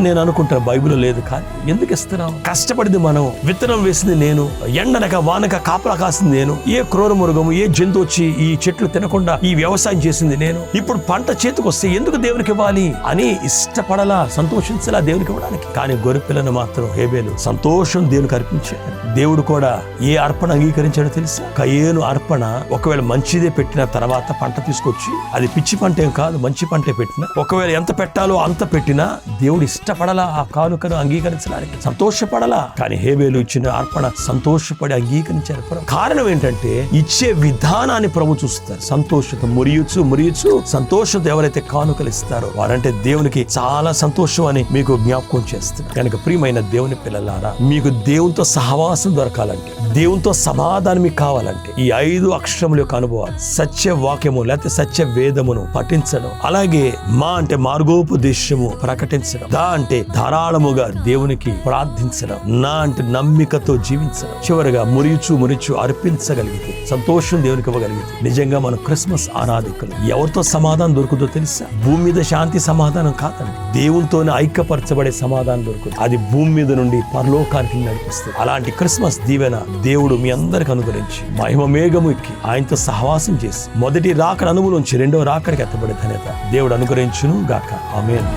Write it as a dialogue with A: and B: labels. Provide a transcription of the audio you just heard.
A: నేను అనుకుంటాను బైబిల్లో లేదు. కానీ ఎందుకు ఇస్తున్నావు? కష్టపడింది మనం, విత్తనం వేసింది నేను, ఎండనక వానక కాపలా కాసింది నేను, ఏ క్రూర మృగము ఏ జంతువు వచ్చి ఈ చెట్లు తినకుండా ఈ వ్యవసాయం చేసింది నేను. ఇప్పుడు పంట చేతికి వస్తే ఎందుకు దేవునికి ఇవ్వాలి అని ఇష్టపడలా, సంతోషించలా దేవునికి ఇవ్వడానికి. కానీ గొర్రెపిల్లను మాత్రం హేబేలు సంతోషం దేవునికి అర్పించాడు. దేవుడు కూడా ఏ అర్పణ అంగీకరించాడో తెలుసా? కయేను అర్పణ ఒకవేళ మంచిదే పెట్టిన తర్వాత పంట తీసుకొచ్చి, అది పిచ్చి పంట ఏం కాదు, మంచి పంటే పెట్టినా, ఒకవేళ ఎంత పెట్టాలో అంత పెట్టినా దేవుడు ఇష్టపడలా, ఆ కానుకను అంగీకరించడానికి సంతోషపడలా. కానీ హేబేలు ఇచ్చిన అర్పణ సంతోషపడి అంగీకరించారు. కారణం ఏంటంటే ఇచ్చే విధానాన్ని ప్రభు చూస్తారు. సంతోషంతో మురియుచు సంతోషంతో ఎవరైతే కానుకలు ఇస్తారో వారంటే దేవునికి చాలా సంతోషం అని మీకు జ్ఞాపకం చేస్తారు. కనుక ప్రియమైన దేవుని పిల్లలారా, మీకు దేవునితో సహవాసం దొరకాలంటే, దేవునితో సమాధానం మీకు కావాలంటే ఈ 5 అక్షరముల యొక్క అనుభవాలు, సత్య వాక్యము లేకపోతే సత్య వేదమును పఠించడం, అలాగే మా అంటే మార్గోపదేశము ప్రకటించడం, దా అంటే ధారాళముగా దేవునికి ప్రార్థించడం, నా అంటే నమ్మికతో జీవించడం, చివరిగా మురిచు అర్పించగలిగితే, సంతోషం దేవునికి ఇవ్వగలిగితే నిజంగా మనం క్రిస్మస్ ఆరాధికులు. ఎవరితో సమాధానం దొరుకుతుందో తెలుసా? భూమి మీద శాంతి సమాధానం కాదండి, దేవునితోనే ఐక్యపరచబడే సమాధానం దొరుకుతుంది. అది భూమి మీద నుండి పరలోకానికి నడిపిస్తుంది. అలాంటి క్రిస్మస్ దీవెన దేవుడు మీ అందరికి అనుగ్రహించి మహిమ మేఘము ఎక్కి ఆయనతో సహవాసం చేసి మొదటి రాకడ అనుభవం నుంచి రెండవ రాకడికి ఎత్తబడే ధన్యత దేవుడు అనుగ్రహించును గాక. ఆమేన్.